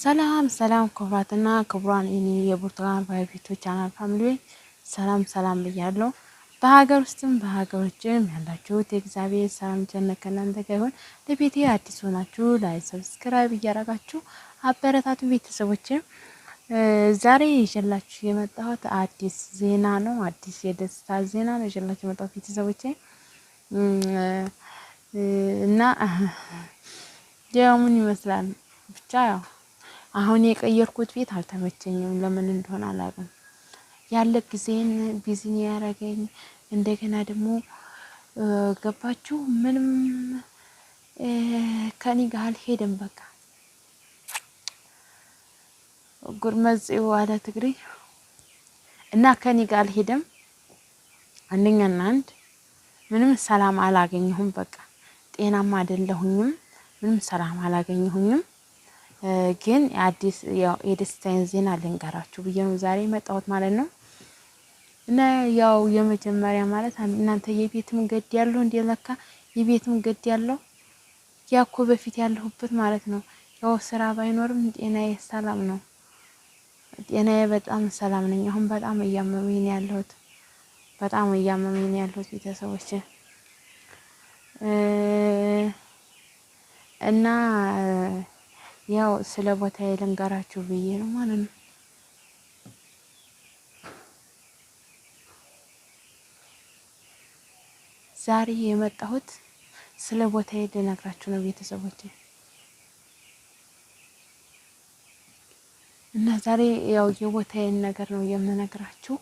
ሰላም ሰላም ክቡራትና ክቡራን እኔ የብርቱካን ፋይቪቶ ቻናል ፋሚሊ ሰላም ሰላም ብያለሁ። በሀገር ውስጥም በሀገር ውጭም ያላችሁት የእግዚአብሔር ሰላም ቸርነት ከእናንተ ጋር ይሁን። ለቤቴ አዲስ ሆናችሁ ላይክ ሰብስክራይብ እያደረጋችሁ አበረታቱ ቤተሰቦቼ። ዛሬ ይዤላችሁ የመጣሁት አዲስ ዜና ነው። አዲስ የደስታ ዜና ነው ይዤላችሁ የመጣሁት ቤተሰቦቼ እና ያው ምን ይመስላል ብቻ ያው አሁን የቀየርኩት ቤት አልተመቸኝም። ለምን እንደሆነ አላውቅም። ያለ ጊዜን ቢዚ ያደረገኝ እንደገና ደግሞ ገባችሁ ምንም ከኔ ጋር አልሄድም። በቃ ጉርመጽው አለ ትግሬ እና ከኔ ጋር አልሄድም። አንደኛና አንድ ምንም ሰላም አላገኘሁም። በቃ ጤናማ አይደለሁኝም። ምንም ሰላም አላገኘሁኝም። ግን አዲስ ያው የደስታዬን ዜና ልንገራችሁ ብዬ ነው ዛሬ መጣሁት ማለት ነው። እና ያው የመጀመሪያ ማለት እናንተ የቤትም ገድ ያለው እንደ ለካ የቤትም ገድ ያለው ያኮ በፊት ያለሁበት ማለት ነው። ያው ስራ ባይኖርም ጤናዬ ሰላም ነው። ጤናዬ በጣም ሰላም ነኝ። አሁን በጣም እያመመኝ ነው ያለሁት። በጣም እያመመኝ ነው ያለሁት ቤተሰቦች እና ያው ስለ ቦታዬ ልንገራችሁ ብዬ ነው ማለት ነው። ዛሬ የመጣሁት ስለ ቦታዬ ልነግራችሁ ነው ቤተሰቦች እና ዛሬ ያው የቦታዬን ነገር ነው የምነግራችሁ።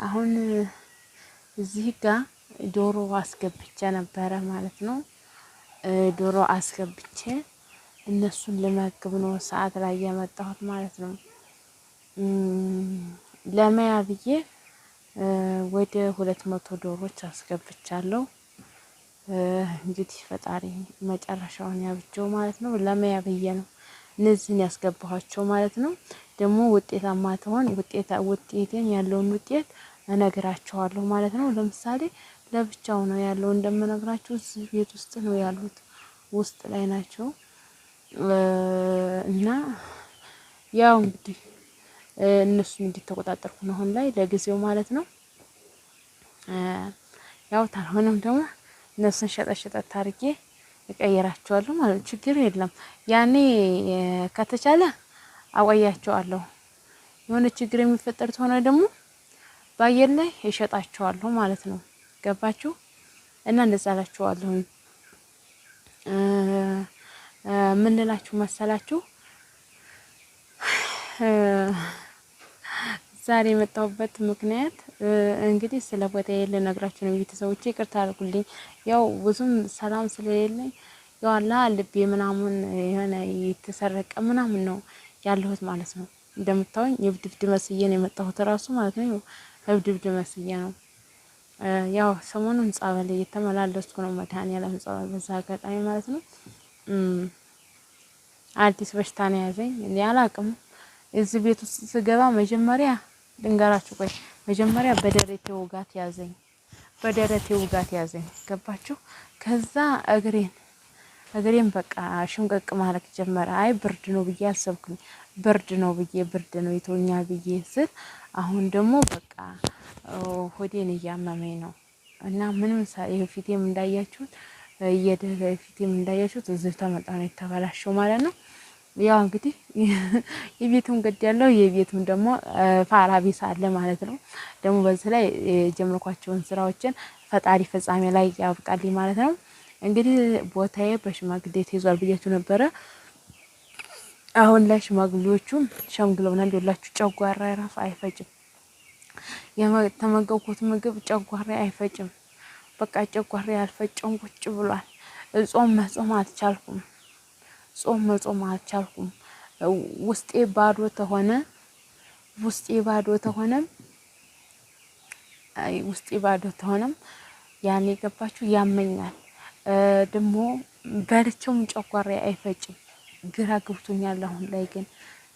አሁን እዚህ ጋር ዶሮ አስገብቼ ነበረ ማለት ነው። ዶሮ አስገብቼ እነሱን ልመግብ ነው ሰዓት ላይ የመጣሁት ማለት ነው። ለመያ ብዬ ወደ 200 ዶሮች አስገብቻለሁ። እንግዲህ ፈጣሪ መጨረሻውን ያብጀው ማለት ነው። ለመያ ብዬ ነው እነዚህን ያስገባኋቸው ማለት ነው። ደግሞ ውጤታማ ትሆን ውጤቴን ያለውን ውጤት እነግራቸዋለሁ ማለት ነው። ለምሳሌ ለብቻው ነው ያለው እንደምነግራችሁ እዚህ ቤት ውስጥ ነው ያሉት ውስጥ ላይ ናቸው። እና ያው እንግዲህ እነሱን እንዲተቆጣጠርኩ ነው አሁን ላይ ለጊዜው ማለት ነው። ያው ታልሆነም ደግሞ እነሱን ሸጠት አድርጌ እቀይራቸዋለሁ ማለት ችግር የለም። ያኔ ከተቻለ አቆያቸዋለሁ። የሆነ ችግር የሚፈጠር ከሆነ ደግሞ በአየር ላይ እሸጣቸዋለሁ ማለት ነው። ገባችሁ? እና እንደዛ አላችኋለሁ። ምን ልላችሁ መሰላችሁ? ዛሬ የመጣሁበት ምክንያት እንግዲህ ስለ ቦታዬ ልነግራችሁ ነው ቤተሰቦቼ ይቅርታ አድርጉልኝ። ያው ብዙም ሰላም ስለሌለኝ ያው አላ ልቤ ምናምን የሆነ የተሰረቀ ምናምን ነው ያለሁት ማለት ነው። እንደምታዩኝ የብድብድ መስዬ ነው የመጣሁት ራሱ ማለት ነው። የብድብድ መስዬ ነው። ያው ሰሞኑን ጸበል እየተመላለስኩ ነው መድኃኒዓለም ጸበል በዛ አጋጣሚ ማለት ነው። አዲስ በሽታ ነው ያዘኝ እኔ አላቅም። እዚህ ቤት ውስጥ ስገባ መጀመሪያ ልንገራችሁ ቆይ መጀመሪያ በደረቴ ውጋት ያዘኝ። በደረቴ ውጋት ያዘኝ ገባችሁ? ከዛ እግሬን በቃ ሽምቀቅ ማለት ጀመረ። አይ ብርድ ነው ብዬ አሰብኩኝ። ብርድ ነው ይተውኛል ብዬ ስል አሁን ደግሞ በቃ ሆዴን እያመመኝ ነው። እና ምንም ይሄ ፊቴም እንዳያችሁት ፊቴም እንዳያችሁት እዚህ ተመጣ ነው የተበላሸው ማለት ነው። ያው እንግዲህ የቤቱም ግድ ያለው የቤቱም ደግሞ ፋራ ቢስ አለ ማለት ነው። ደግሞ በዚህ ላይ የጀመርኳቸውን ስራዎችን ፈጣሪ ፍጻሜ ላይ ያብቃልኝ ማለት ነው። እንግዲህ ቦታዬ በሽማግሌ ተይዟል ብያችሁ ነበረ። አሁን ላይ ሽማግሌዎቹም ሸምግለውናል። ይኸውላችሁ ጨጓራ ራሱ አይፈጭም። የተመገብኩት ምግብ ጨጓራ አይፈጭም። በቃ ጨጓራ ያልፈጨውን ቁጭ ብሏል። ጾም መጾም አልቻልኩም። ጾም መጾም አልቻልኩም። ውስጤ ባዶ ተሆነም ያኔ ገባችሁ ያመኛል። ደግሞ በልቼውም ጨጓራዬ አይፈጭም። ግራ ገብቶኛል። አሁን ላይ ግን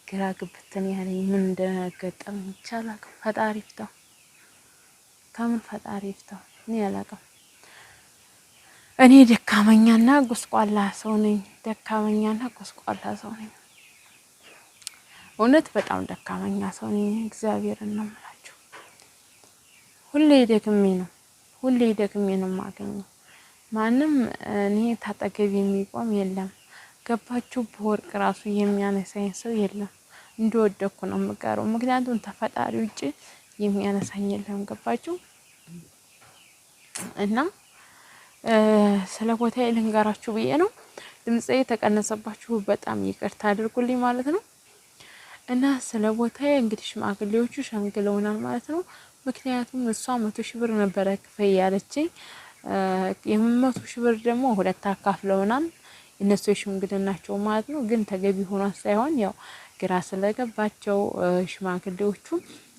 ግራ ግብትን ያለኝ ምን እንደገጠመኝ ይቻላል። ፈጣሪ ይፍታው። ከምን ፈጣሪ ይፍታው እኔ አላውቅም። እኔ ደካመኛና ጎስቋላ ሰው ነኝ። እውነት በጣም ደካመኛ ሰው ነኝ። እግዚአብሔርን ነው የምላችሁ። ሁሌ ደክሜ ነው የማገኘው። ማንም እኔ ታጠገብ የሚቆም የለም። ገባችሁ? በወርቅ ራሱ የሚያነሳኝ ሰው የለም። እንደወደኩ ነው የምቀረው። ምክንያቱም ተፈጣሪ ውጪ የሚያነሳኝ የለም። ገባችሁ? እና ስለ ቦታዬ ልንገራችሁ ብዬ ነው። ድምጼ የተቀነሰባችሁ በጣም ይቅርታ አድርጉልኝ ማለት ነው። እና ስለ ቦታዬ እንግዲህ ሽማግሌዎቹ ሸምግለውናል ማለት ነው። ምክንያቱም እሷ 100,000 ብር ነበረ ክፈይ ያለችኝ። የ100,000 ብር ደግሞ ሁለት አካፍለውናል። እነሱ የሽምግልናቸው ማለት ነው። ግን ተገቢ ሆኖ ሳይሆን ያው ግራ ስለገባቸው ሽማግሌዎቹ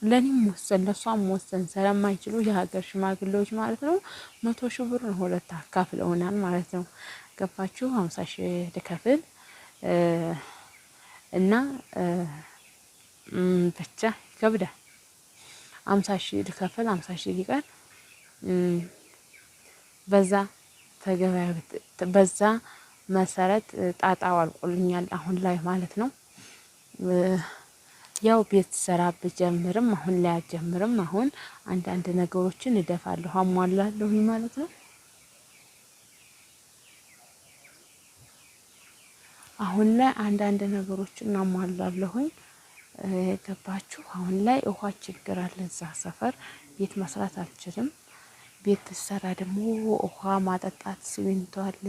ለኔም ወሰን ለሷም ወሰን ስለማይችሉ የሀገር ሽማግሌዎች ማለት ነው 100,000 ብር ሁለት አካፍለውናል ማለት ነው። ገባችሁ? 50,000 ልከፍል እና ብቻ ይከብዳል። 50,000 ልከፍል 50,000 ሊቀር በዛ መሰረት ጣጣው አልቆልኛል አሁን ላይ ማለት ነው። ያው ቤት ስራ ብጀምርም አሁን ላይ አልጀምርም። አሁን አንዳንድ ነገሮችን እደፋለሁ አሟላለሁ ማለት ነው። አሁን ላይ አንዳንድ ነገሮችን አሟላለሁኝ። ገባችሁ? አሁን ላይ ውሃ ችግር አለ እዛ ሰፈር ቤት መስራት አልችልም። ቤት ትሰራ ደግሞ ውሃ ማጠጣት ሲሚንቶ አለ።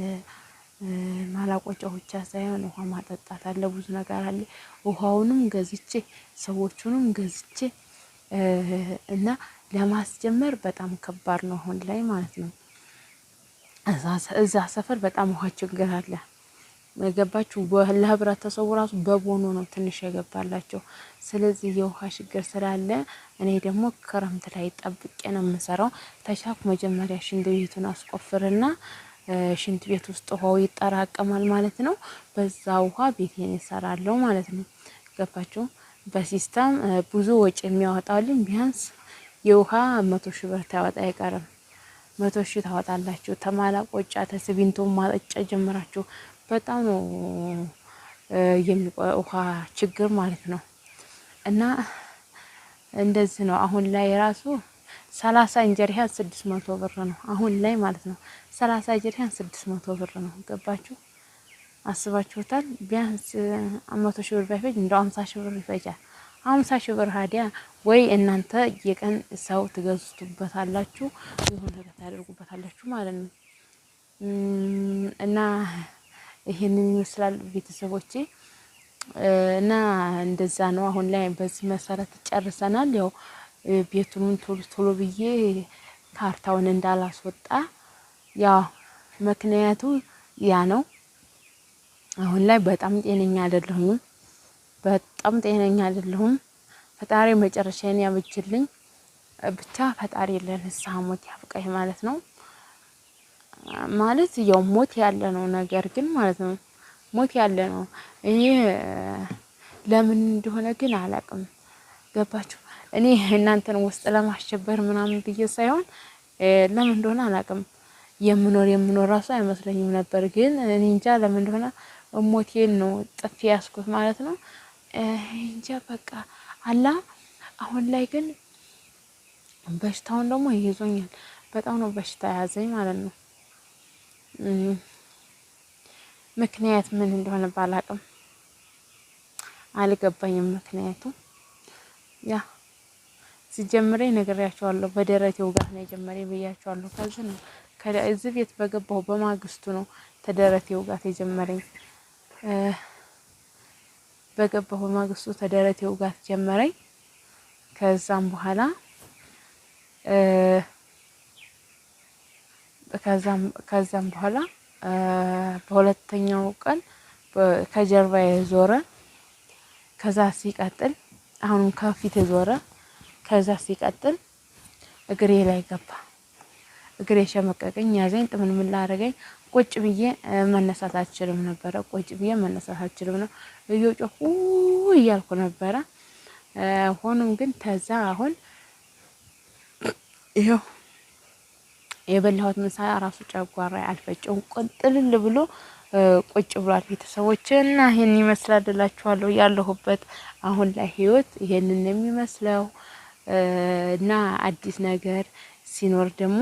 ማላቆጫው ብቻ ሳይሆን ውሃ ማጠጣት አለ፣ ብዙ ነገር አለ። ውሃውንም ገዝቼ ሰዎቹንም ገዝቼ እና ለማስጀመር በጣም ከባድ ነው አሁን ላይ ማለት ነው። እዛ ሰፈር በጣም ውሃ ችግር አለ። ገባችሁ? ለህብረተሰቡ ራሱ በቦኖ ነው ትንሽ የገባላቸው። ስለዚህ የውሃ ችግር ስላለ እኔ ደግሞ ክረምት ላይ ጠብቄ ነው የምሰራው። ተቻኩ መጀመሪያ ሽንት ቤቱን አስቆፍርና ሽንት ቤት ውስጥ ውሃው ይጠራቀማል ማለት ነው። በዛ ውሃ ቤቴን እሰራለሁ ማለት ነው። ገባችሁ? በሲስተም ብዙ ወጪ የሚያወጣልኝ ቢያንስ የውሃ 100,000 ብር ታወጣ አይቀርም። 100,000 ታወጣላችሁ። ተማላቆጫ ተሲሚንቶ ማጠጫ ጀምራችሁ በጣም ነው ውሃ ችግር ማለት ነው። እና እንደዚህ ነው አሁን ላይ ራሱ 30 እንጀሪያን 600 ብር ነው አሁን ላይ ማለት ነው። 30 እንጀሪያን 600 ብር ነው። ገባችሁ? አስባችሁታል? ቢያንስ 100,000 ብር ባይፈጅ እንደው 50,000 ብር ይፈጃል። 50,000 ብር ሀዲያ ወይ እናንተ የቀን ሰው ትገዙበታላችሁ የሆነ ነገር ታደርጉበታላችሁ ማለት ነው። እና ይሄንን ይመስላል ቤተሰቦቼ። እና እንደዛ ነው አሁን ላይ በዚህ መሰረት ጨርሰናል። ያው ቤቱን ቶሎ ብዬ ካርታውን እንዳላስወጣ ያው ምክንያቱ ያ ነው። አሁን ላይ በጣም ጤነኛ አይደለሁም። ፈጣሪ መጨረሻዬን ያብጅልኝ። ብቻ ፈጣሪ ለንስሐ ሞት ያብቃኝ ማለት ነው። ማለት ያው ሞት ያለ ነው፣ ነገር ግን ማለት ነው ሞት ያለ ነው። እኔ ለምን እንደሆነ ግን አላውቅም። ገባችሁ? እኔ እናንተን ውስጥ ለማስቸበር ምናምን ብዬ ሳይሆን ለምን እንደሆነ አላውቅም። የምኖር ራሱ አይመስለኝም ነበር። ግን እኔ እንጃ ለምን እንደሆነ ሞቴን ነው ጥፊ ያስኩት ማለት ነው። እንጃ በቃ አላ አሁን ላይ ግን በሽታውን ደግሞ ይዞኛል። በጣም ነው በሽታ ያዘኝ ማለት ነው። ምክንያት ምን እንደሆነ ባላውቅም አልገባኝም። ምክንያቱ ያ ሲጀምረኝ ነግሬያቸዋለሁ። በደረቴ ውጋት ነው የጀመረኝ ብያቸዋለሁ። ከዚህ ነው እዚህ ቤት በገባሁ በማግስቱ ነው ተደረቴ ውጋት የጀመረኝ። በገባሁ በማግስቱ ተደረቴ ውጋት ጀመረኝ። ከዛም በኋላ በሁለተኛው ቀን ከጀርባዬ ዞረ። ከዛ ሲቀጥል አሁንም ከፊት ዞረ። ከዛ ሲቀጥል እግሬ ላይ ገባ። እግሬ ሸመቀቀኝ፣ ያዘኝ፣ ጥምልምል አደረገኝ። ቁጭ ብዬ መነሳት አልችልም ነበረ። እየጮሁ እያልኩ ነበረ። ሆኖም ግን ተዛ አሁን ይኸው የበላሁት ምሳ ራሱ ጨጓራ አልፈጨውም። ቆንጥልል ብሎ ቁጭ ብሏል ቤተሰቦች እና ይሄን ይመስላል እላችኋለሁ። ያለሁበት አሁን ላይ ህይወት ይሄንን የሚመስለው እና አዲስ ነገር ሲኖር ደግሞ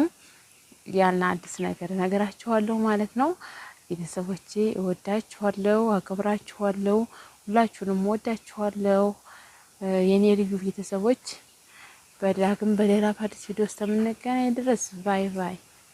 ያን አዲስ ነገር እነግራችኋለሁ ማለት ነው። ቤተሰቦቼ እወዳችኋለሁ፣ አከብራችኋለሁ። ሁላችሁንም እወዳችኋለሁ የኔ ልዩ ቤተሰቦች። በዳግም በሌላ ፓርት ቪዲዮ እስከምንገናኝ ድረስ ባይ ባይ።